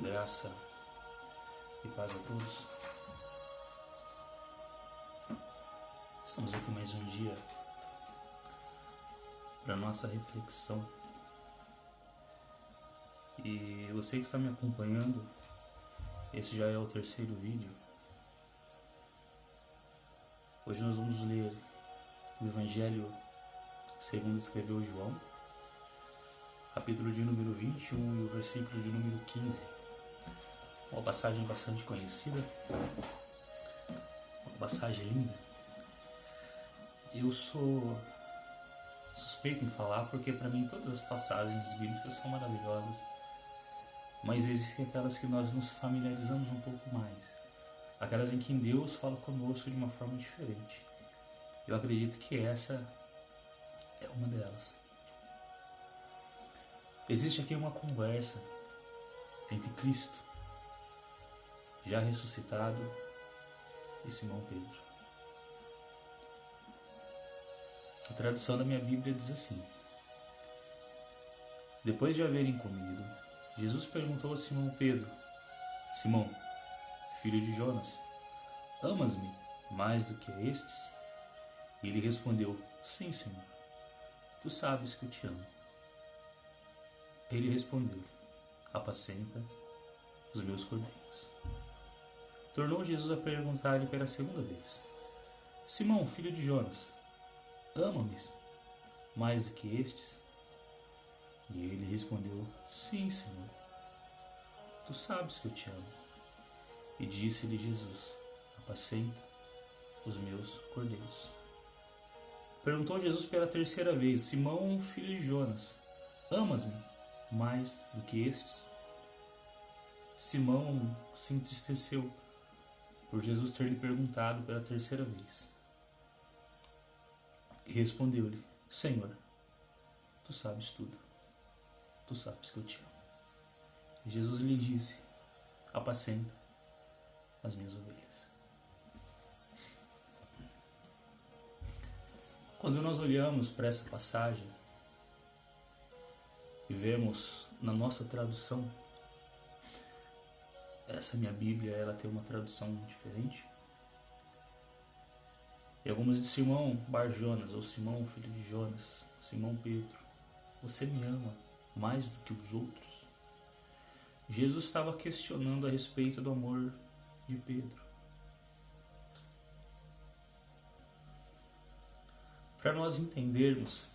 Graça e paz a todos. Estamos aqui mais um dia para nossa reflexão. E você que está me acompanhando, esse já é o terceiro vídeo. Hoje nós vamos ler o Evangelho segundo escreveu João, capítulo de número 21 e o versículo de número 15. Uma passagem bastante conhecida, uma passagem linda. Eu sou suspeito em falar porque para mim todas as passagens bíblicas são maravilhosas, mas existem aquelas que nós nos familiarizamos um pouco mais, aquelas em que Deus fala conosco de uma forma diferente. Eu acredito que essa é uma delas. Existe aqui uma conversa entre Cristo, já ressuscitado, e Simão Pedro. A tradução da minha Bíblia diz assim: depois de haverem comido, Jesus perguntou a Simão Pedro: Simão, filho de Jonas, amas-me mais do que estes? E ele respondeu: sim, Senhor, tu sabes que eu te amo. Ele respondeu: apacenta os meus cordeiros. Tornou Jesus a perguntar-lhe pela segunda vez: Simão, filho de Jonas, ama-me mais do que estes? E ele respondeu: sim, Senhor, tu sabes que eu te amo. E disse-lhe Jesus: apacenta os meus cordeiros. Perguntou Jesus pela terceira vez: Simão, filho de Jonas, amas-me mais do que estes? Simão se entristeceu por Jesus ter lhe perguntado pela terceira vez. E respondeu-lhe: Senhor, tu sabes tudo. Tu sabes que eu te amo. E Jesus lhe disse: apacenta as minhas ovelhas. Quando nós olhamos para essa passagem e vemos na nossa tradução, essa minha Bíblia, ela tem uma tradução diferente. E algumas de Simão Bar Jonas, ou Simão filho de Jonas, Simão Pedro, você me ama mais do que os outros? Jesus estava questionando a respeito do amor de Pedro. Para nós entendermos,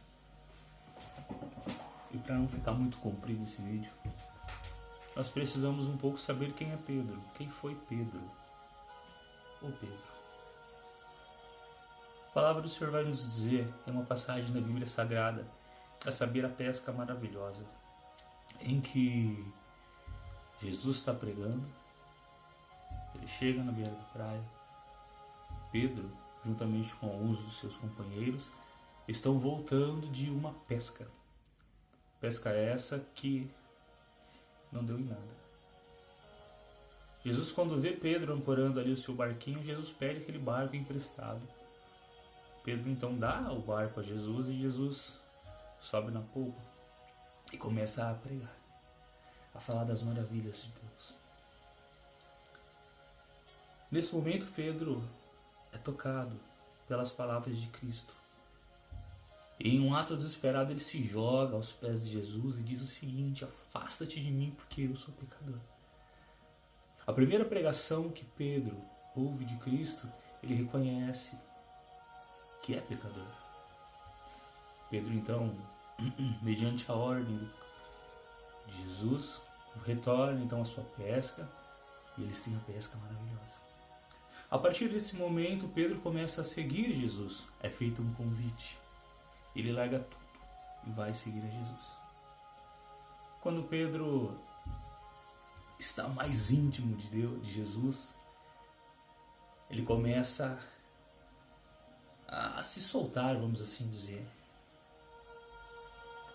e para não ficar muito comprido esse vídeo, nós precisamos um pouco saber quem é Pedro. Quem foi Pedro? Ou Pedro? A palavra do Senhor vai nos dizer, em uma passagem da Bíblia Sagrada, a saber, a pesca maravilhosa, em que Jesus está pregando, ele chega na beira da praia, Pedro, juntamente com alguns dos seus companheiros, estão voltando de uma pesca. Pesca essa que não deu em nada. Jesus, quando vê Pedro ancorando ali o seu barquinho, Jesus pede aquele barco emprestado. Pedro então dá o barco a Jesus e Jesus sobe na polpa e começa a pregar, a falar das maravilhas de Deus. Nesse momento, Pedro é tocado pelas palavras de Cristo. E em um ato desesperado ele se joga aos pés de Jesus e diz o seguinte: afasta-te de mim porque eu sou pecador. A primeira pregação que Pedro ouve de Cristo, ele reconhece que é pecador. Pedro então, mediante a ordem de Jesus, retorna então a sua pesca e eles têm a pesca maravilhosa. A partir desse momento, Pedro começa a seguir Jesus. É feito um convite. Ele larga tudo e vai seguir a Jesus. Quando Pedro está mais íntimo de Deus, de Jesus, ele começa a se soltar, vamos assim dizer.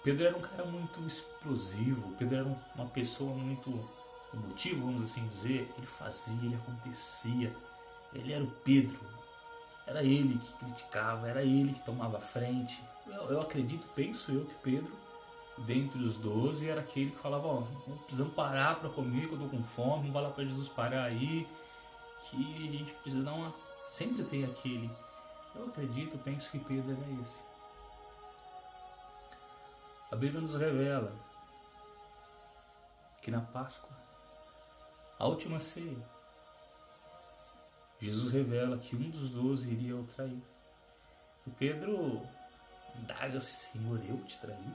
Pedro era um cara muito explosivo, Pedro era uma pessoa muito emotiva, vamos assim dizer. Ele fazia, ele acontecia, ele era o Pedro. Era ele que criticava, era ele que tomava a frente. Eu acredito, penso eu, que Pedro dentre os 12 era aquele que falava, ó, precisamos parar para comer, que eu tô com fome, não vai lá para Jesus parar aí, que a gente precisa dar uma... Sempre tem aquele. Eu acredito, penso que Pedro era esse. A Bíblia nos revela que na Páscoa, a última ceia, Jesus revela que um dos 12 iria o trair. E Pedro indaga-se, Senhor, eu te traí?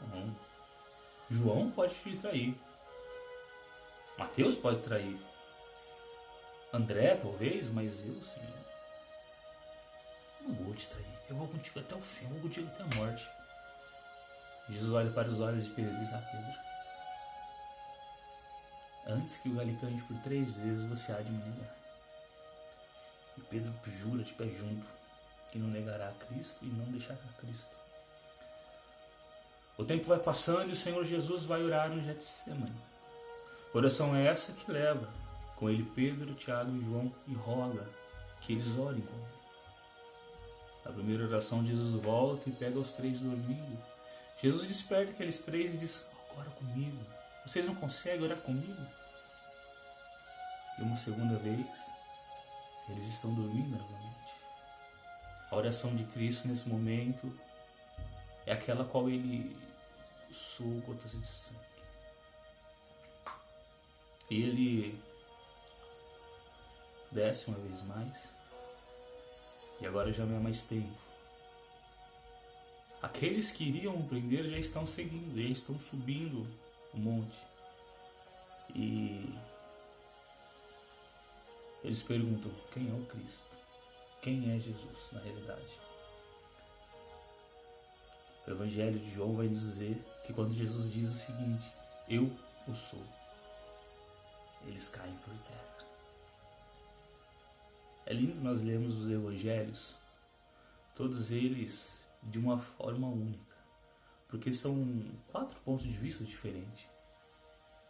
Não. João pode te trair. Mateus pode trair. André, talvez, mas eu, Senhor, não vou te trair. Eu vou contigo até o fim, eu vou contigo até a morte. Jesus olha para os olhos de Pedro e diz, Pedro, antes que o galho cante por 3 vezes, você há de me negar. E Pedro jura de pé junto que não negará a Cristo e não deixará Cristo. O tempo vai passando e o Senhor Jesus vai orar no Getsemane. Oração é essa que leva com ele Pedro, Tiago e João e roga que eles orem com ele. Na primeira oração, Jesus volta e pega os 3 dormindo. Jesus desperta aqueles 3 e diz, ora comigo. Vocês não conseguem orar comigo? E uma segunda vez, eles estão dormindo novamente. A oração de Cristo nesse momento é aquela qual ele suou gotas de sangue. E ele desce uma vez mais. E agora já não é mais tempo. Aqueles que iriam o prender já estão seguindo, já estão subindo o monte. E eles perguntam, quem é o Cristo? Quem é Jesus, na realidade? O Evangelho de João vai dizer que quando Jesus diz o seguinte, eu o sou, eles caem por terra. É lindo nós lermos os Evangelhos, todos eles de uma forma única, porque são 4 pontos de vista diferentes.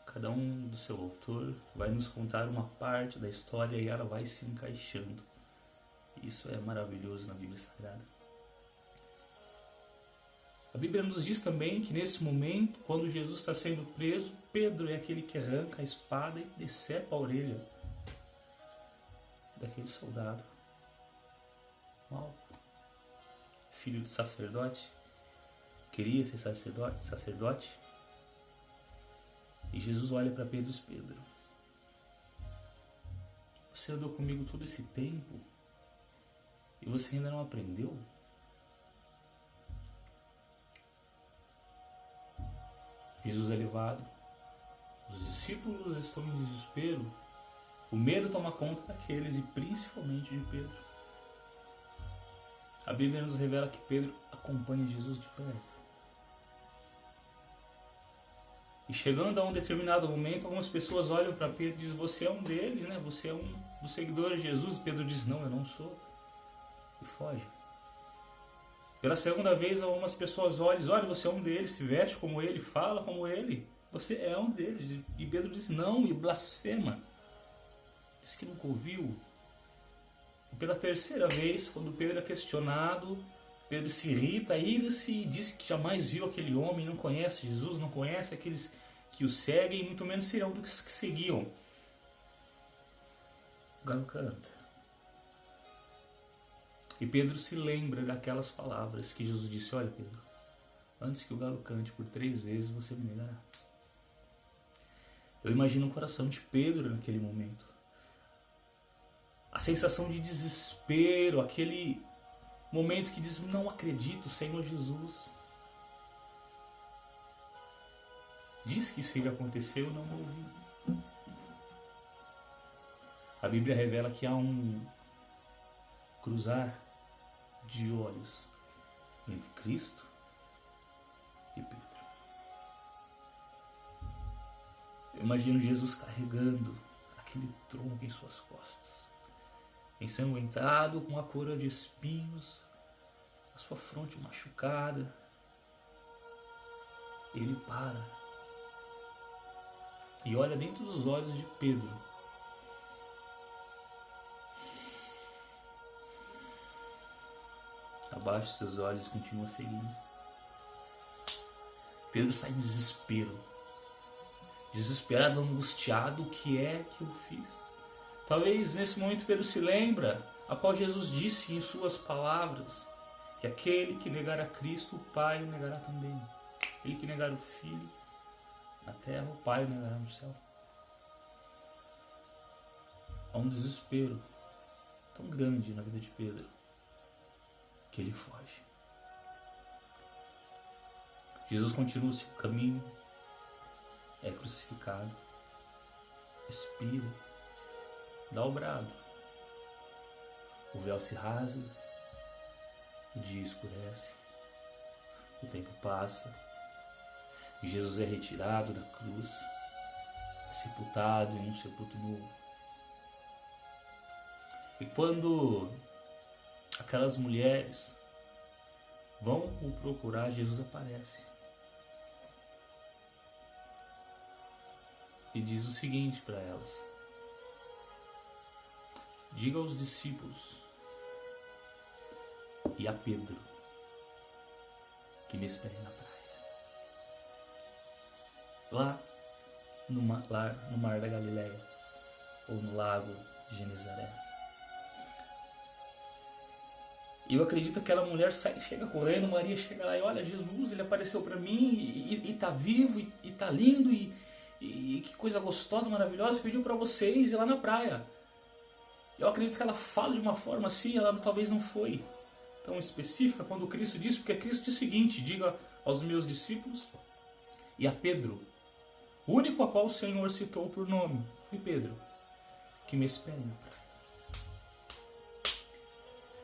Cada um do seu autor vai nos contar uma parte da história e ela vai se encaixando. Isso é maravilhoso na Bíblia Sagrada. A Bíblia nos diz também que nesse momento, quando Jesus está sendo preso, Pedro é aquele que arranca a espada e decepa a orelha daquele soldado. Malco, filho de sacerdote, queria ser sacerdote. E Jesus olha para Pedro e diz, Pedro, você andou comigo todo esse tempo e você ainda não aprendeu? Jesus é levado, os discípulos estão em desespero, o medo toma conta daqueles e principalmente de Pedro. A Bíblia nos revela que Pedro acompanha Jesus de perto. E chegando a um determinado momento, algumas pessoas olham para Pedro e dizem, você é um deles, né? Você é um dos seguidores de Jesus. Pedro diz, não, eu não sou. E foge. Pela segunda vez, algumas pessoas olham, olha, você é um deles, se veste como ele, fala como ele. Você é um deles. E Pedro diz, não, e blasfema. Diz que nunca ouviu. E pela terceira vez, quando Pedro é questionado, Pedro se irrita, ira-se e diz que jamais viu aquele homem, não conhece Jesus, não conhece aqueles que o seguem, muito menos serão dos que seguiam. O galo canta. E Pedro se lembra daquelas palavras que Jesus disse, olha Pedro, antes que o galo cante por 3 vezes, você me negará. Eu imagino o coração de Pedro naquele momento. A sensação de desespero, aquele momento que diz, não acredito, Senhor Jesus. Diz que isso ia acontecer, eu não ouvi. A Bíblia revela que há um cruzar de olhos entre Cristo e Pedro. Eu imagino Jesus carregando aquele tronco em suas costas, ensanguentado, com a coroa de espinhos, a sua fronte machucada. Ele para e olha dentro dos olhos de Pedro. Abaixa seus olhos e continua seguindo. Pedro sai em desespero. Desesperado, angustiado, o que é que eu fiz? Talvez nesse momento Pedro se lembra a qual Jesus disse em suas palavras, que aquele que negar a Cristo, o Pai o negará também. Aquele que negar o Filho na terra, o Pai o negará no céu. Há um desespero tão grande na vida de Pedro que ele foge. Jesus continua o seu caminho, é crucificado, expira, dá o brado. O véu se rasga, o dia escurece, o tempo passa, e Jesus é retirado da cruz, é sepultado em um sepulcro novo. E quando aquelas mulheres vão o procurar, Jesus aparece. E diz o seguinte para elas: diga aos discípulos e a Pedro que me esperem na praia. Lá no mar da Galileia, ou no lago de Genezaré. E eu acredito que aquela mulher chega correndo, Maria chega lá e olha, Jesus, ele apareceu para mim e tá vivo e tá lindo e que coisa gostosa, maravilhosa, pediu para vocês ir lá na praia. Eu acredito que ela fala de uma forma assim, ela talvez não foi tão específica quando Cristo disse, porque Cristo disse o seguinte: diga aos meus discípulos e a Pedro, o único a qual o Senhor citou por nome, foi Pedro, que me esperem na praia.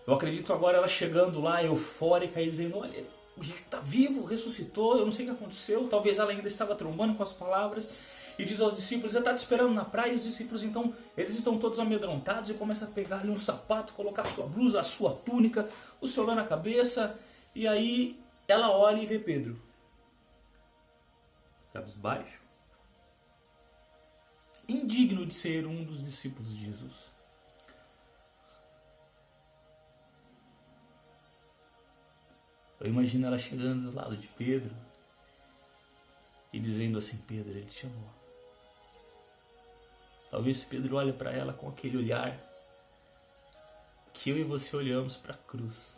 Eu acredito agora ela chegando lá, eufórica, e dizendo, olha, está vivo, ressuscitou, eu não sei o que aconteceu. Talvez ela ainda estava trombando com as palavras. E diz aos discípulos, ele está te esperando na praia. E os discípulos, então, eles estão todos amedrontados e começam a pegar ali um sapato, colocar a sua blusa, a sua túnica, o celular na cabeça. E aí ela olha e vê Pedro. Cabisbaixo. Indigno de ser um dos discípulos de Jesus. Eu imagino ela chegando do lado de Pedro e dizendo assim, Pedro, ele te chamou. Talvez Pedro olhe para ela com aquele olhar que eu e você olhamos para a cruz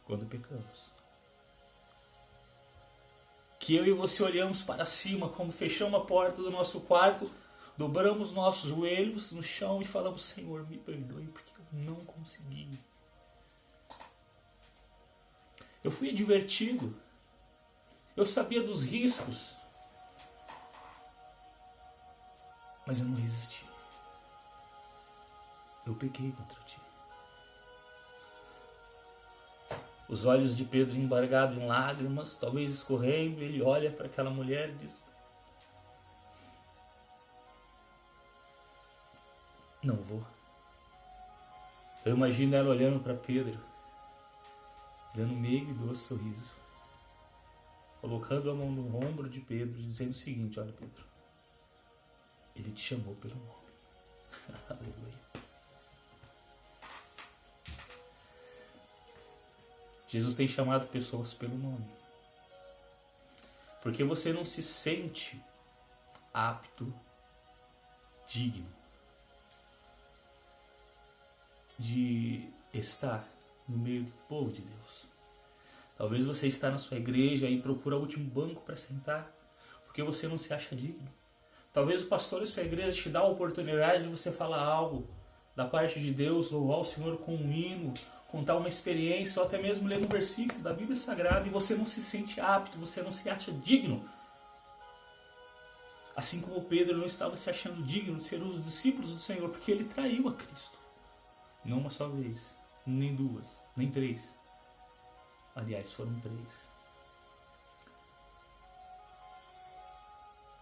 quando pecamos. Que eu e você olhamos para cima, como fechamos a porta do nosso quarto, dobramos nossos joelhos no chão e falamos, Senhor, me perdoe porque eu não consegui. Eu fui advertido. Eu sabia dos riscos. Mas eu não resisti. Eu pequei contra ti. Os olhos de Pedro embargados em lágrimas, talvez escorrendo, ele olha para aquela mulher e diz, não vou. Eu imagino ela olhando para Pedro, dando um meio e doce sorriso, colocando a mão no ombro de Pedro e dizendo o seguinte, olha Pedro, ele te chamou pelo nome. Aleluia. Jesus tem chamado pessoas pelo nome. Porque você não se sente apto, digno de estar no meio do povo de Deus. Talvez você está na sua igreja e procura o último banco para sentar, porque você não se acha digno. Talvez o pastor da sua igreja te dá a oportunidade de você falar algo da parte de Deus, louvar o Senhor com um hino, contar uma experiência, ou até mesmo ler um versículo da Bíblia Sagrada, e você não se sente apto, você não se acha digno. Assim como Pedro não estava se achando digno de ser um dos discípulos do Senhor, porque ele traiu a Cristo. Não uma só vez, nem duas, nem três. Aliás, foram 3.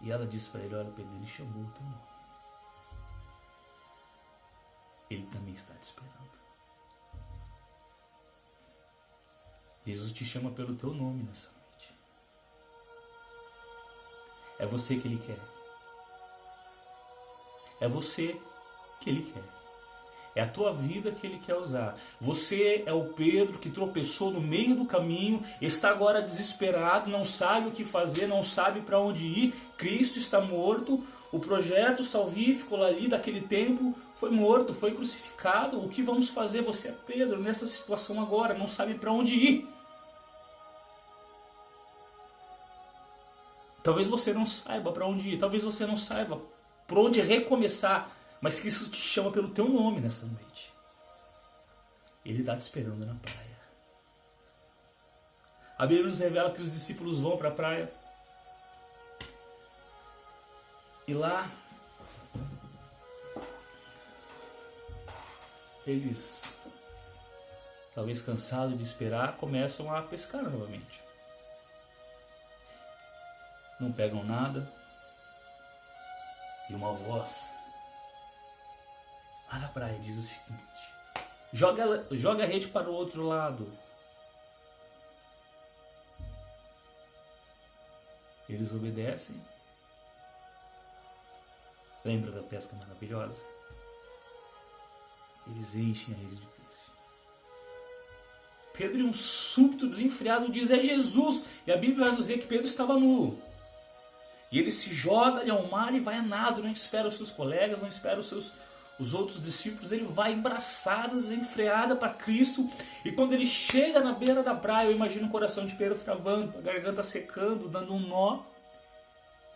E ela disse para ele, olha Pedro, ele chamou o teu nome. Ele também está te esperando. Jesus te chama pelo teu nome nessa noite. É você que Ele quer. É você que Ele quer. É a tua vida que Ele quer usar. Você é o Pedro que tropeçou no meio do caminho, está agora desesperado, não sabe o que fazer, não sabe para onde ir. Cristo está morto, o projeto salvífico ali daquele tempo foi morto, foi crucificado. O que vamos fazer? Você é Pedro nessa situação agora, não sabe para onde ir. Talvez você não saiba para onde ir, talvez você não saiba por onde recomeçar, mas Cristo te chama pelo teu nome nesta noite. Ele está te esperando na praia. A Bíblia nos revela que os discípulos vão para a praia. E lá, eles, talvez cansados de esperar, começam a pescar novamente. Não pegam nada. E uma voz lá na praia diz o seguinte: joga a rede para o outro lado. Eles obedecem. Lembra da pesca maravilhosa? Eles enchem a rede de peixe. Pedro, em um súbito desenfreado, diz: é Jesus. E a Bíblia vai dizer que Pedro estava nu. E ele se joga ali ao mar e vai a nado, não espera os seus colegas, não espera os outros discípulos. Ele vai embraçado, desenfreada para Cristo. E quando ele chega na beira da praia, eu imagino o coração de Pedro travando, a garganta secando, dando um nó.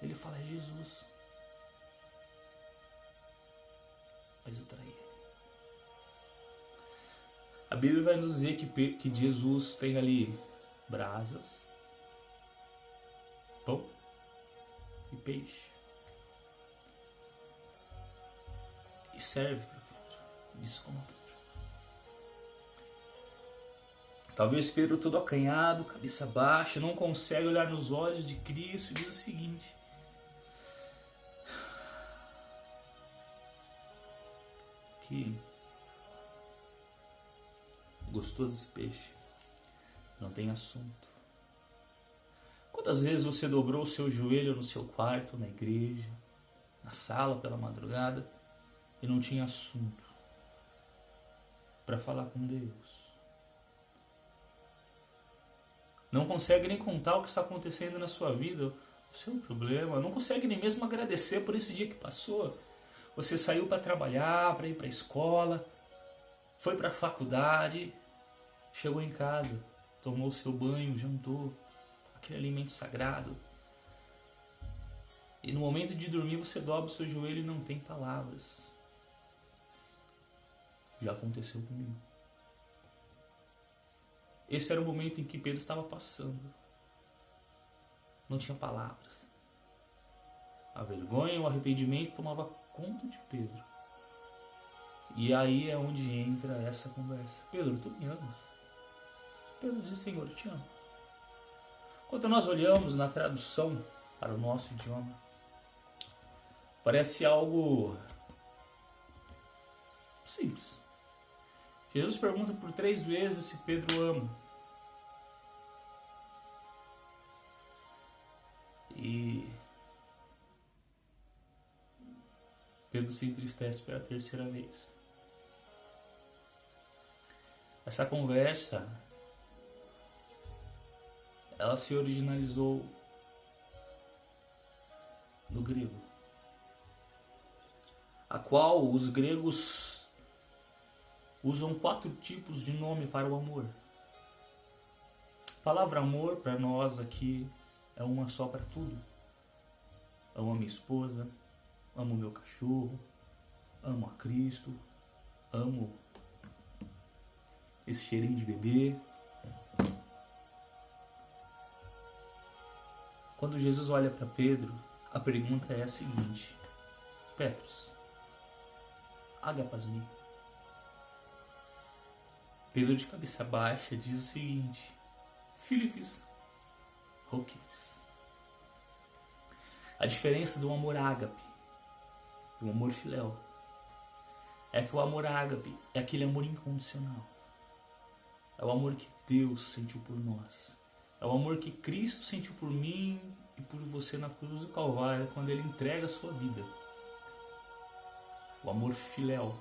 Ele fala: é Jesus. Mas eu traí ele. A Bíblia vai nos dizer que Jesus tem ali brasas, pão e peixe. E serve para Pedro. Isso como Pedro. Talvez Pedro, todo acanhado, cabeça baixa, não consegue olhar nos olhos de Cristo e diz o seguinte: que gostoso esse peixe, não tem assunto. Quantas vezes você dobrou o seu joelho no seu quarto, na igreja, na sala pela madrugada e não tinha assunto para falar com Deus? Não consegue nem contar o que está acontecendo na sua vida, o seu problema, não consegue nem mesmo agradecer por esse dia que passou. Você saiu para trabalhar, para ir para a escola, foi para a faculdade, chegou em casa, tomou seu banho, jantou, aquele alimento sagrado. E no momento de dormir você dobra o seu joelho e não tem palavras. Já aconteceu comigo. Esse era o momento em que Pedro estava passando. Não tinha palavras. A vergonha e o arrependimento tomava conta de Pedro. E aí é onde entra essa conversa. Pedro, tu me amas? Pedro diz: Senhor, eu te amo. Quando nós olhamos na tradução para o nosso idioma, parece algo simples. Jesus pergunta por 3 vezes se Pedro ama. E Pedro se entristece pela 3ª vez. Essa conversa, ela se originalizou no grego, a qual os gregos usam 4 tipos de nome para o amor. A palavra amor para nós aqui é uma só para tudo. Amo a minha esposa, amo o meu cachorro, amo a Cristo, amo esse cheirinho de bebê. Quando Jesus olha para Pedro, a pergunta é a seguinte: Petros, agapas-me? Pedro, de cabeça baixa, diz o seguinte: Filifis, roqueires. A diferença do amor ágape e do amor filéu é que o amor ágape é aquele amor incondicional. É o amor que Deus sentiu por nós. É o amor que Cristo sentiu por mim e por você na cruz do Calvário, quando Ele entrega a sua vida. O amor filéu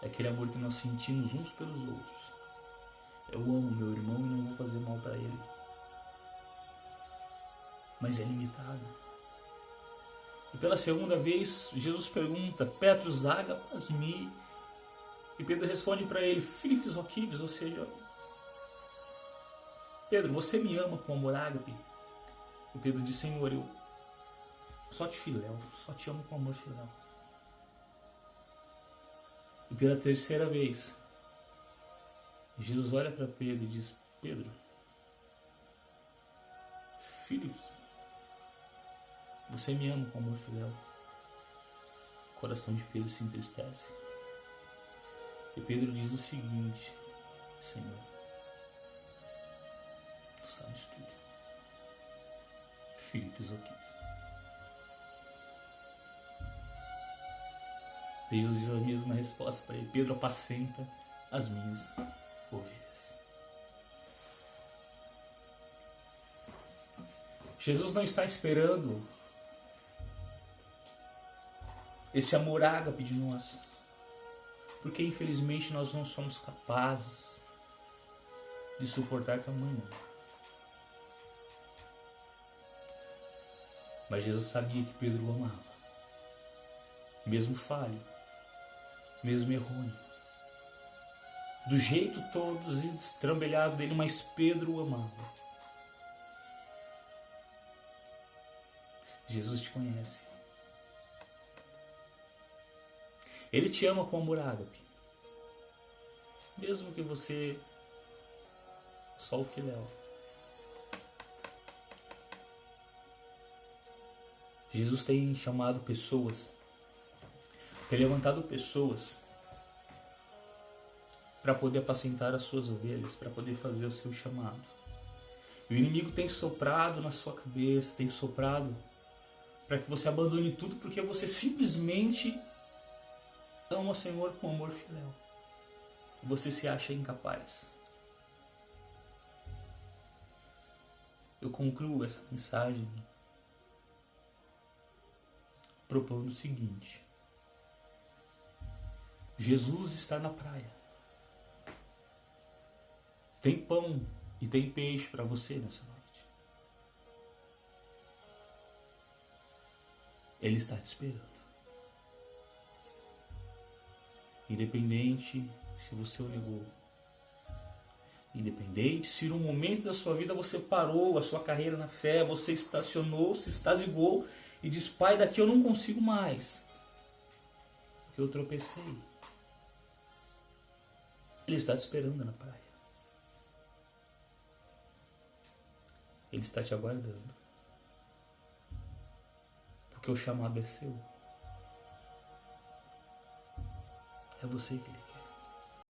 É aquele amor que nós sentimos uns pelos outros. Eu amo meu irmão e não vou fazer mal para ele. Mas é limitado. E pela segunda vez, Jesus pergunta, Petrus ágapas mi? E Pedro responde para ele, Filifis oquides, ou seja, Pedro, você me ama com amor ágape? E Pedro diz, Senhor, eu só te filéu, só te amo com amor filéu. E pela terceira vez, Jesus olha para Pedro e diz, Pedro, Filifis, você me ama com amor filéu? O coração de Pedro se entristece. E Pedro diz o seguinte, Senhor, tu sabes tudo. Filipos oquides. Jesus diz a mesma resposta para ele, Pedro, apacenta as minhas ovelhas. Jesus não está esperando esse amor ágape de nós, porque infelizmente nós não somos capazes de suportar tamanho. Mas Jesus sabia que Pedro o amava, mesmo falho, mesmo errôneo, do jeito todo destrambelhado dele, mas Pedro o amava. Jesus te conhece. Ele te ama com amor ágape. Mesmo que você só o filéu. Jesus tem chamado pessoas, tem levantado pessoas para poder apacentar as suas ovelhas, para poder fazer o seu chamado. E o inimigo tem soprado na sua cabeça, tem soprado para que você abandone tudo porque você simplesmente ama o Senhor com amor filéu. Você se acha incapaz. Eu concluo essa mensagem propondo o seguinte: Jesus está na praia. Tem pão e tem peixe para você nessa noite. Ele está te esperando. Independente se você o negou. Independente se no momento da sua vida você parou a sua carreira na fé, você estacionou, se extasiou e diz, Pai, daqui eu não consigo mais, porque eu tropecei. Ele está te esperando na praia. Ele está te aguardando. Porque o chamado é seu. É você, querido.